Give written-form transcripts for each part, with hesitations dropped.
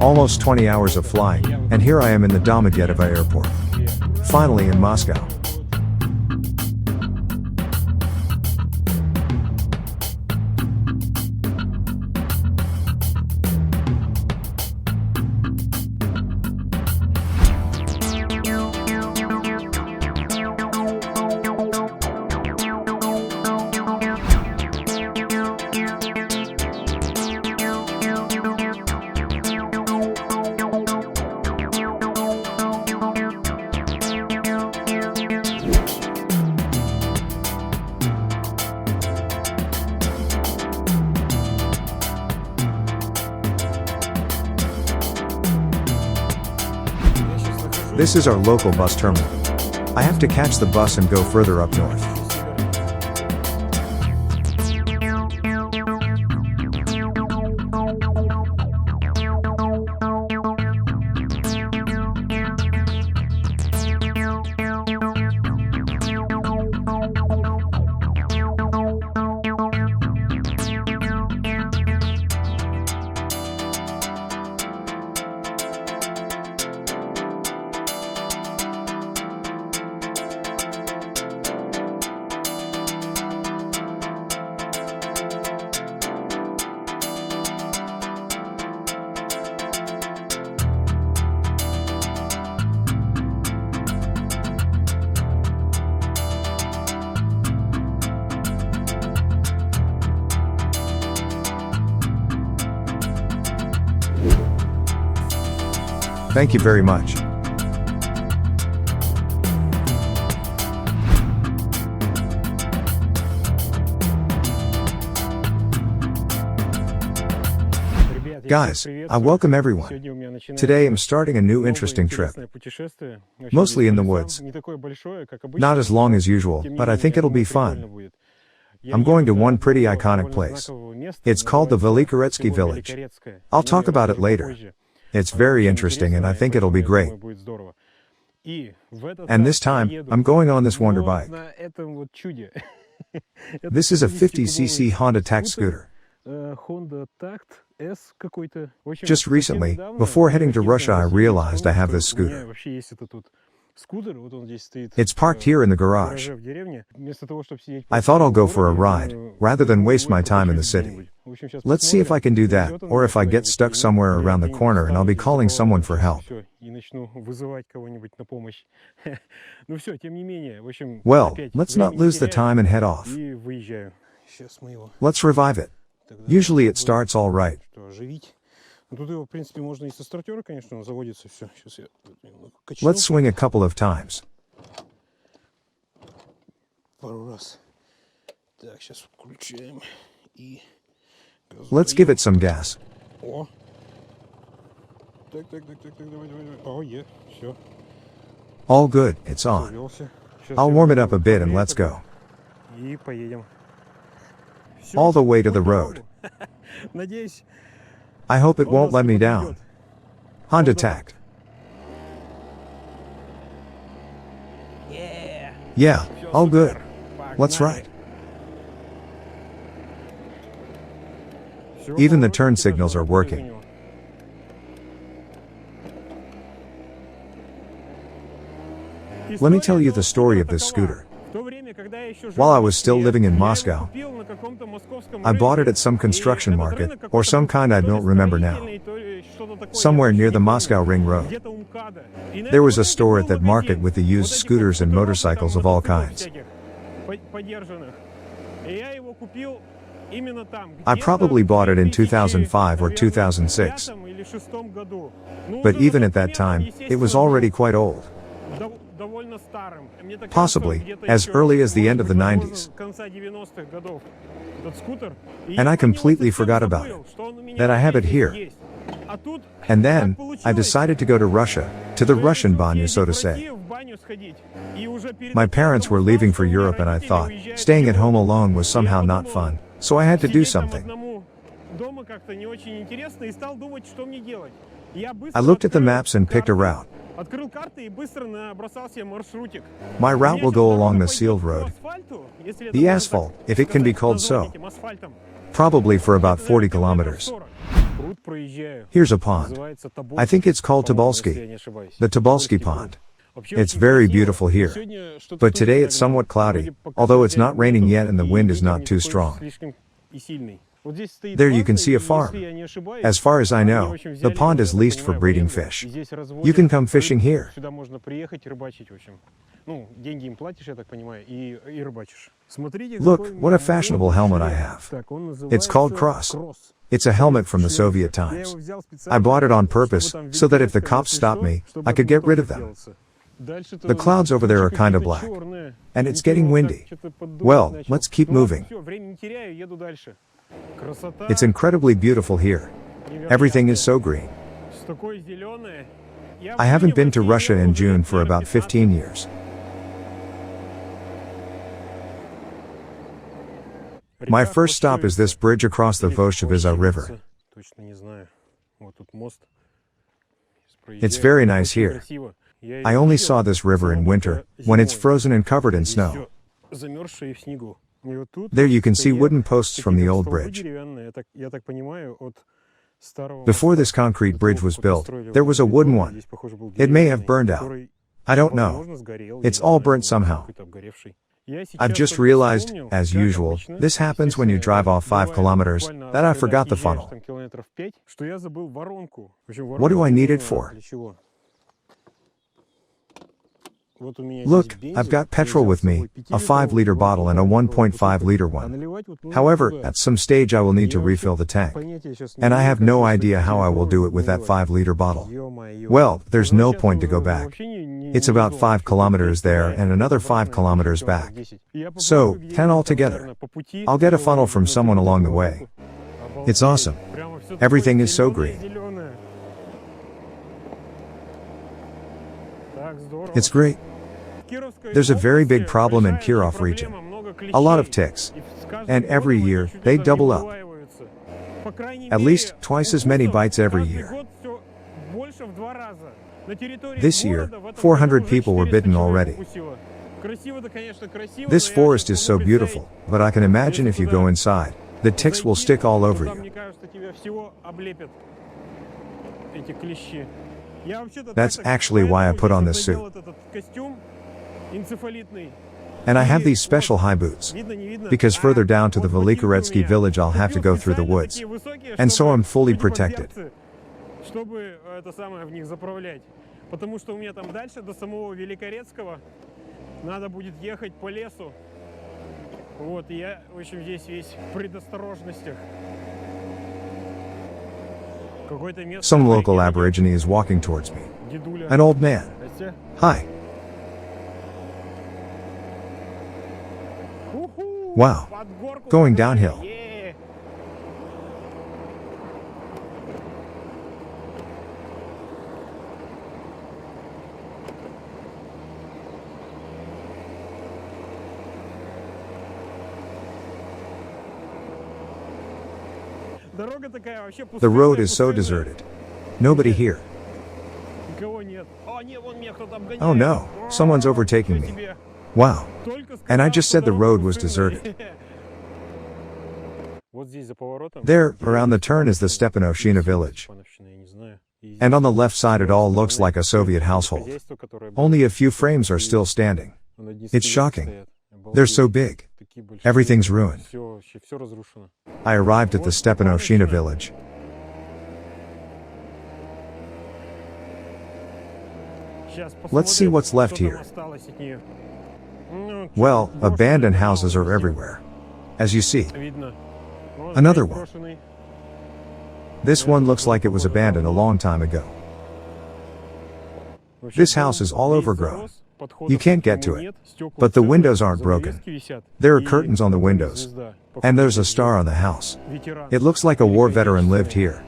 Almost 20 hours of flying, and here I am in the Domodedovo airport. Finally in Moscow. This is our local bus terminal. I have to catch the bus and go further up north. Thank you very much. Guys, I welcome everyone. Today I'm starting a new interesting trip. Mostly in the woods. Not as long as usual, but I think it'll be fun. I'm going to one pretty iconic place. It's called the Velikoretski village. I'll talk about it later. It's very interesting and I think it'll be great. And this time, I'm going on this wonder bike. This is a 50cc Honda Tact scooter. Just recently, before heading to Russia, I realized I have this scooter. It's parked here in the garage. I thought I'll go for a ride, rather than waste my time in the city. Let's see if I can do that, or if I get stuck somewhere around the corner and I'll be calling someone for help. Well, let's not lose the time and head off. Let's revive it. Usually it starts all right. Let's swing a couple of times. Let's give it some gas. All good, it's on. I'll warm it up a bit and let's go. All the way to the road. I hope it won't let me down. Honda Tact. Yeah, all good. Let's ride. Even the turn signals are working. Let me tell you the story of this scooter. While I was still living in Moscow, I bought it at some construction market, or some kind I don't remember now. Somewhere near the Moscow Ring Road. There was a store at that market with the used scooters and motorcycles of all kinds. I probably bought it in 2005 or 2006. But even at that time, it was already quite old. Possibly, as early as the end of the 90s. And I completely forgot about it. That I have it here. And then, I decided to go to Russia, to the Russian banyu, so to say. My parents were leaving for Europe and I thought, staying at home alone was somehow not fun, so I had to do something. I looked at the maps and picked a route. My route will go along the sealed road. The asphalt, if it can be called so. Probably for about 40 kilometers. Here's a pond. I think it's called Tobolsky. The Tobolsky Pond. It's very beautiful here. But today it's somewhat cloudy, although it's not raining yet and the wind is not too strong. There you can see a farm. As far as I know, the pond is leased for breeding fish. You can come fishing here. Look, what a fashionable helmet I have. It's called Cross. It's a helmet from the Soviet times. I bought it on purpose, so that if the cops stop me, I could get rid of them. The clouds over there are kind of black. And it's getting windy. Well, let's keep moving. It's incredibly beautiful here. Everything is so green. I haven't been to Russia in June for about 15 years. My first stop is this bridge across the Vovchavizha River. It's very nice here. I only saw this river in winter, when it's frozen and covered in snow. There you can see wooden posts from the old bridge. Before this concrete bridge was built, there was a wooden one. It may have burned out. I don't know. It's all burnt somehow. I've just realized, as usual, this happens when you drive off 5 kilometers, that I forgot the funnel. What do I need it for? Look, I've got petrol with me, a 5-liter bottle and a 1.5-liter one. However, at some stage I will need to refill the tank. And I have no idea how I will do it with that 5-liter bottle. Well, there's no point to go back. It's about 5 kilometers there and another 5 kilometers back. So, 10 altogether. I'll get a funnel from someone along the way. It's awesome. Everything is so green. It's great. There's a very big problem in Kirov region. A lot of ticks. And every year, they double up. At least twice as many bites every year. This year, 400 people were bitten already. This forest is so beautiful, but I can imagine if you go inside, the ticks will stick all over you. That's actually why I put on this suit. And I have these special high boots. Because further down to the Velikoredsky village I'll have to go through the woods. And so I'm fully protected. Some local aborigine is walking towards me. An old man. Hi. Wow. Going downhill. The road is so deserted. Nobody here. Oh no, someone's overtaking me. Wow. And I just said the road was deserted. There, around the turn is the Stepanovshina village. And on the left side it all looks like a Soviet household. Only a few frames are still standing. It's shocking. They're so big. Everything's ruined. I arrived at the Stepanoshina village. Let's see what's left here. Well, abandoned houses are everywhere. As you see. Another one. This one looks like it was abandoned a long time ago. This house is all overgrown. You can't get to it. But the windows aren't broken. There are curtains on the windows. And there's a star on the house. It looks like a war veteran lived here.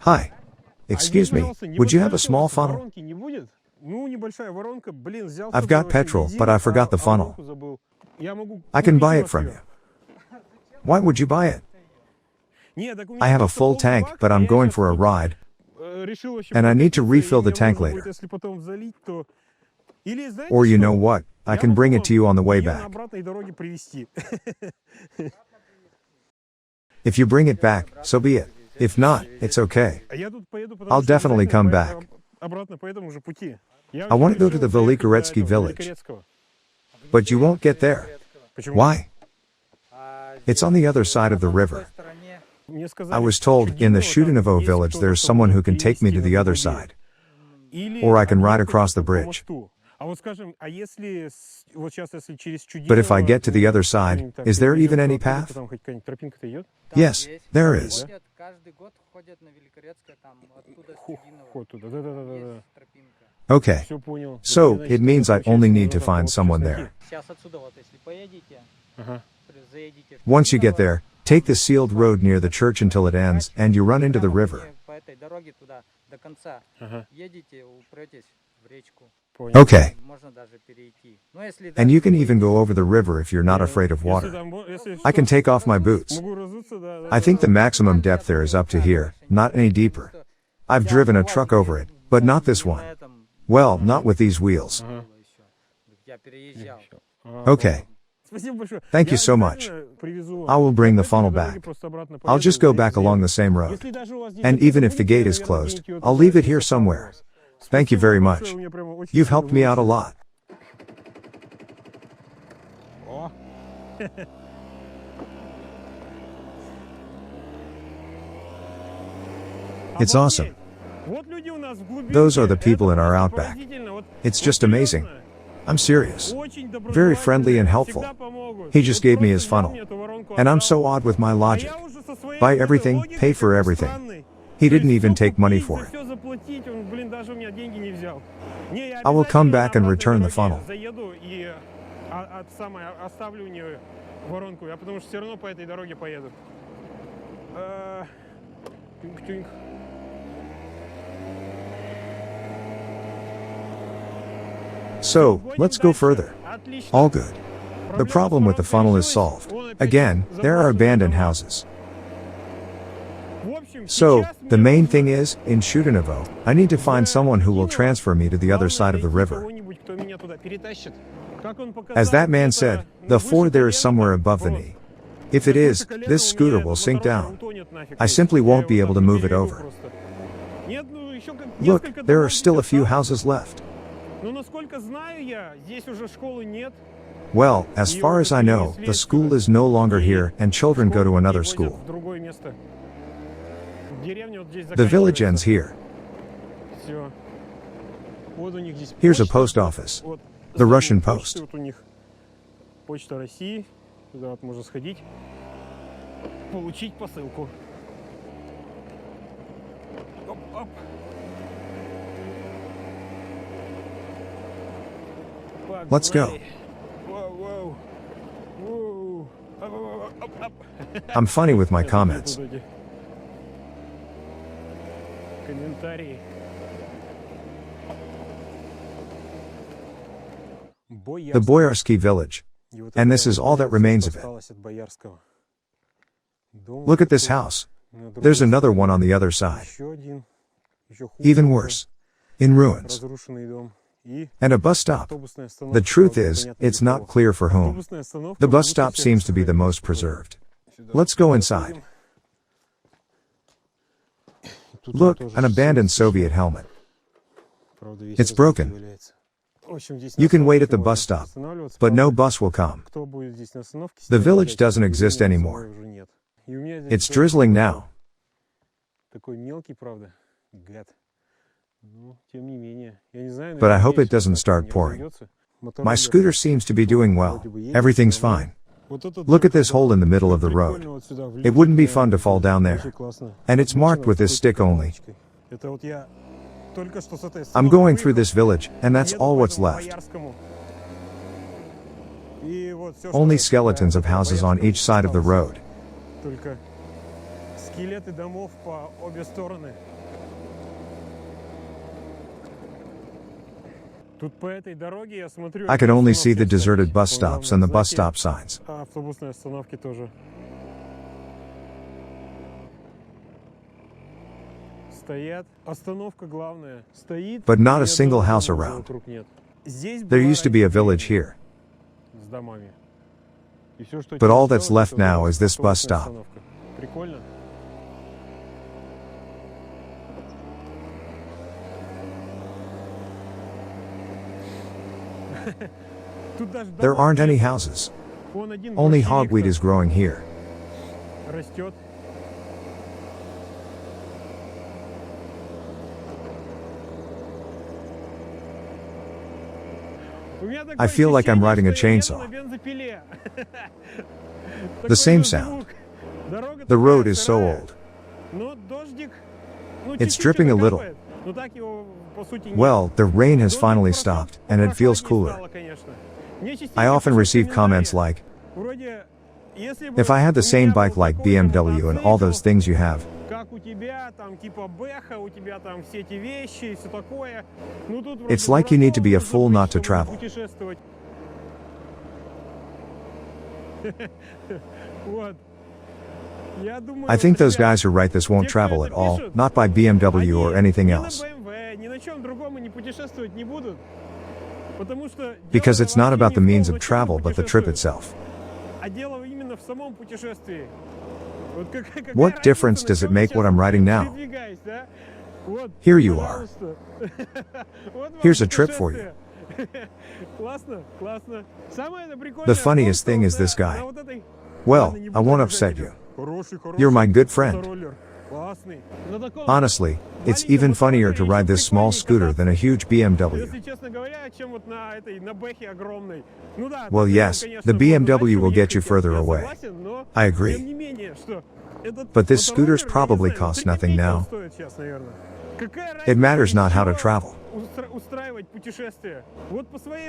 Hi. Excuse me, would you have a small funnel? I've got petrol, but I forgot the funnel. I can buy it from you. Why would you buy it? I have a full tank, but I'm going for a ride. And I need to refill the tank later. Or you know what? I can bring it to you on the way back. If you bring it back, so be it. If not, it's okay. I'll definitely come back. I want to go to the Velikoretsky village. But you won't get there. Why? It's on the other side of the river. I was told, in the Shudinovo village there's someone who can take me to the other side. Or I can ride across the bridge. But if I get to the other side, is there even any path? Yes, there is. Okay. So, it means I only need to find someone there. Once you get there, take the sealed road near the church until it ends, and you run into the river. Okay. And you can even go over the river if you're not afraid of water. I can take off my boots. I think the maximum depth there is up to here, not any deeper. I've driven a truck over it, but not this one. Well, not with these wheels. Okay. Thank you so much. I will bring the funnel back. I'll just go back along the same road. And even if the gate is closed, I'll leave it here somewhere. Thank you very much. You've helped me out a lot. It's awesome. Those are the people in our outback. It's just amazing. I'm serious. Very friendly and helpful. He just gave me his funnel. And I'm so odd with my logic. Buy everything, pay for everything. He didn't even take money for it. I will come back and return the funnel. So, let's go further. All good. The problem with the funnel is solved. Again, there are abandoned houses. So, the main thing is, in Shudinovo, I need to find someone who will transfer me to the other side of the river. As that man said, the ford there is somewhere above the knee. If it is, this scooter will sink down. I simply won't be able to move it over. Look, there are still a few houses left. Well, as far as I know, the school is no longer here and children go to another school. The village ends here. Here's a post office. The Russian post. Let's go. I'm funny with my comments. The Boyarsky village. And this is all that remains of it. Look at this house. There's another one on the other side. Even worse. In ruins. And a bus stop. The truth is, it's not clear for whom. The bus stop seems to be the most preserved. Let's go inside. Look, an abandoned Soviet helmet. It's broken. You can wait at the bus stop, but no bus will come. The village doesn't exist anymore. It's drizzling now. But I hope it doesn't start pouring. My scooter seems to be doing well. Everything's fine. Look at this hole in the middle of the road. It wouldn't be fun to fall down there. And it's marked with this stick only. I'm going through this village, and that's all what's left. Only skeletons of houses on each side of the road. I could only see the deserted bus stops and the bus stop signs. But not a single house around. There used to be a village here. But all that's left now is this bus stop. There aren't any houses. Only hogweed is growing here. I feel like I'm riding a chainsaw. The same sound. The road is so old. It's dripping a little. Well, the rain has finally stopped, and it feels cooler. I often receive comments like, if I had the same bike like BMW and all those things you have, it's like you need to be a fool not to travel. I think those guys who write this won't travel at all, not by BMW or anything else. Because it's not about the means of travel but the trip itself. What difference does it make what I'm riding now? Here you are. Here's a trip for you. The funniest thing is this guy. Well, I won't upset you. You're my good friend. Honestly, it's even funnier to ride this small scooter than a huge BMW. Well, yes, the BMW will get you further away. I agree. But this scooter's probably costs nothing now. It matters not how to travel.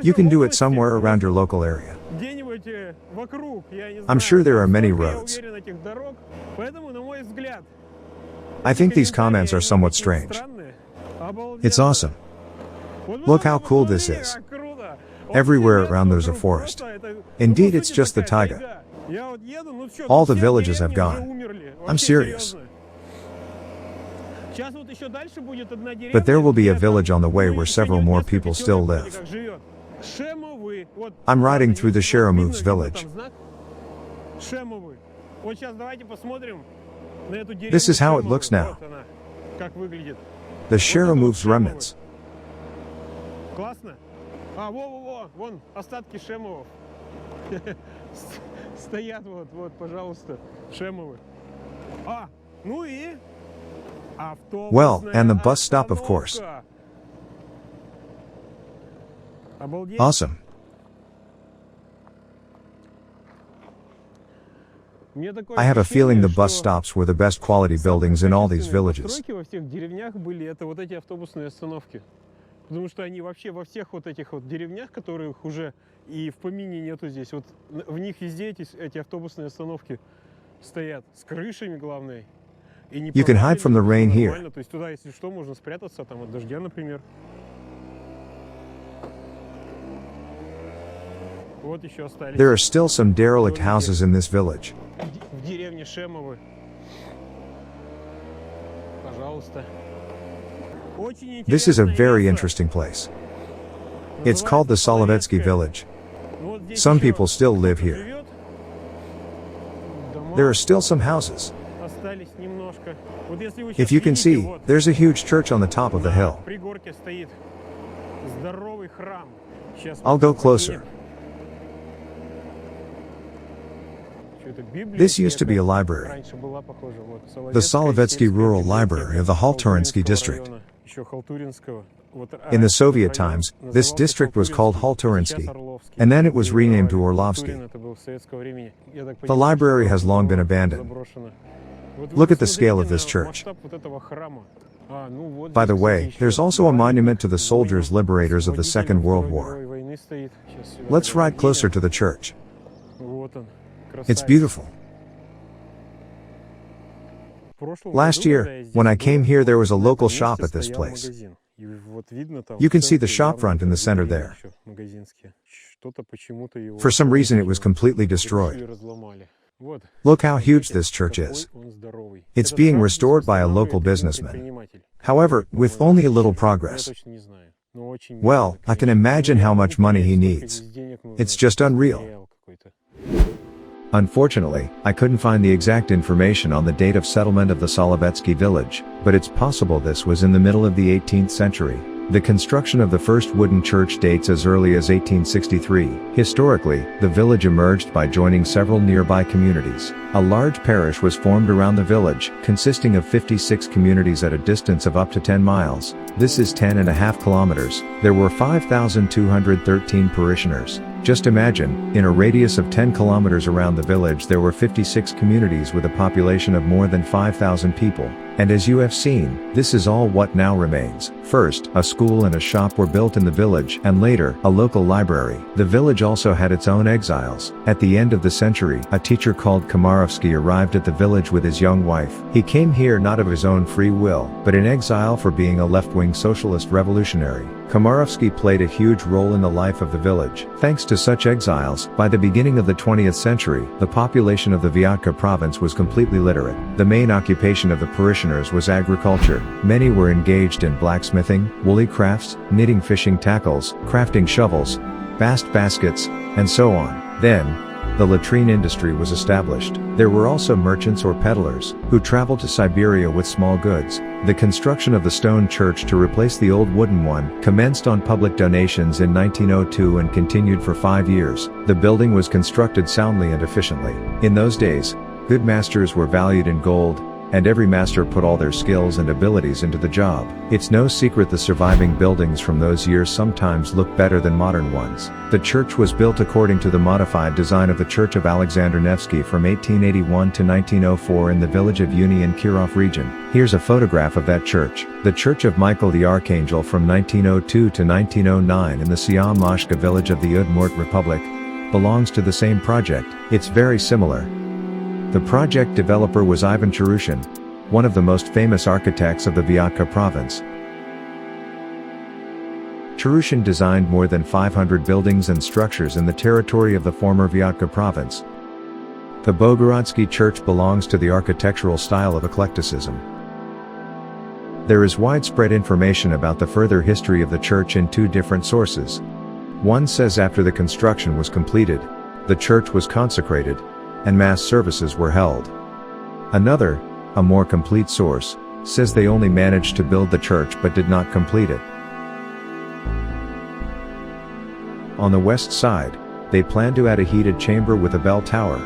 You can do it somewhere around your local area. I'm sure there are many roads. I think these comments are somewhat strange. It's awesome. Look how cool this is. Everywhere around there's a forest. Indeed, it's just the taiga. All the villages have gone. I'm serious. But there will be a village on the way where several more people still live. I'm riding through the Sheremov's village. This is how it looks now. The Sheremov's remnants. Well, and the bus stop, of course. Awesome. I have a feeling the bus stops were the best quality buildings in all these villages. Потому что они вообще во всех вот этих вот деревнях, которых уже и в помине нету здесь, вот в них везде эти автобусные остановки стоят с крышами, главное. You can hide from the rain here. То есть туда, если что, можно спрятаться там от дождя, например. Вот еще остались. There are still some derelict houses in this village. В деревне Шемовы. Пожалуйста. This is a very interesting place. It's called the Solovetsky village. Some people still live here. There are still some houses. If you can see, there's a huge church on the top of the hill. I'll go closer. This used to be a library. The Solovetsky Rural Library of the Halturinsky district. In the Soviet times, this district was called Halturinsky, and then it was renamed to Orlovsky. The library has long been abandoned. Look at the scale of this church. By the way, there's also a monument to the soldiers liberators of the Second World War. Let's ride closer to the church. It's beautiful. Last year, when I came here, there was a local shop at this place. You can see the shopfront in the center there. For some reason it was completely destroyed. Look how huge this church is. It's being restored by a local businessman. However, with only a little progress. Well, I can imagine how much money he needs. It's just unreal. Unfortunately, I couldn't find the exact information on the date of settlement of the Solovetsky village, but it's possible this was in the middle of the 18th century. The construction of the first wooden church dates as early as 1863. Historically, the village emerged by joining several nearby communities. A large parish was formed around the village, consisting of 56 communities at a distance of up to 10 miles. This is 10.5 kilometers. There were 5,213 parishioners. Just imagine, in a radius of 10 kilometers around the village there were 56 communities with a population of more than 5,000 people. And as you have seen, this is all what now remains. First, a school and a shop were built in the village, and later, a local library. The village also had its own exiles. At the end of the century, a teacher called Komarovsky arrived at the village with his young wife. He came here not of his own free will, but in exile for being a left-wing socialist revolutionary. Komarovsky played a huge role in the life of the village. Thanks to such exiles, by the beginning of the 20th century, the population of the Vyatka province was completely literate. The main occupation of the parishioners was agriculture. Many were engaged in blacksmithing, woolly crafts, knitting fishing tackles, crafting shovels, bast baskets, and so on. Then, the latrine industry was established. There were also merchants or peddlers, who traveled to Siberia with small goods. The construction of the stone church to replace the old wooden one commenced on public donations in 1902 and continued for 5 years. The building was constructed soundly and efficiently. In those days, good masters were valued in gold, and every master put all their skills and abilities into the job. It's no secret the surviving buildings from those years sometimes look better than modern ones. The church was built according to the modified design of the Church of Alexander Nevsky from 1881 to 1904 in the village of Uni in Kirov region. Here's a photograph of that church. The Church of Michael the Archangel from 1902 to 1909 in the Siamashka village of the Udmurt Republic belongs to the same project. It's very similar. The project developer was Ivan Cherushin, one of the most famous architects of the Vyatka province. Cherushin designed more than 500 buildings and structures in the territory of the former Vyatka province. The Bogorodsky church belongs to the architectural style of eclecticism. There is widespread information about the further history of the church in 2 different sources. One says after the construction was completed, the church was consecrated, and mass services were held. Another, a more complete source, says they only managed to build the church but did not complete it. On the west side, they planned to add a heated chamber with a bell tower.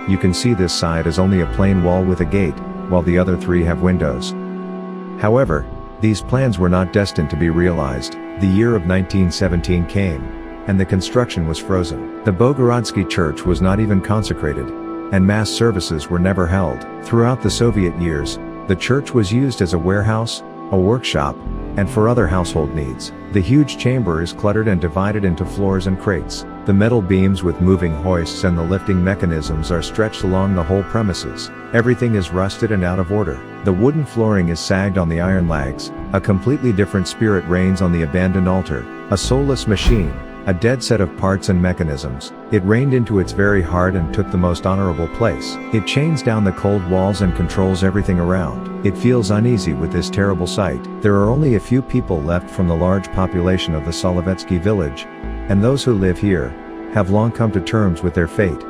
You can see this side is only a plain wall with a gate, while the other 3 have windows. However, these plans were not destined to be realized. The year of 1917 came, and the construction was frozen. The Bogorodsky church was not even consecrated, and mass services were never held. Throughout the Soviet years, the church was used as a warehouse, a workshop, and for other household needs. The huge chamber is cluttered and divided into floors and crates. The metal beams with moving hoists and the lifting mechanisms are stretched along the whole premises. Everything is rusted and out of order. The wooden flooring is sagged on the iron lags. A completely different spirit reigns on the abandoned altar. A soulless machine, a dead set of parts and mechanisms. It reigned into its very heart and took the most honorable place. It chains down the cold walls and controls everything around. It feels uneasy with this terrible sight. There are only a few people left from the large population of the Solovetsky village, and those who live here have long come to terms with their fate.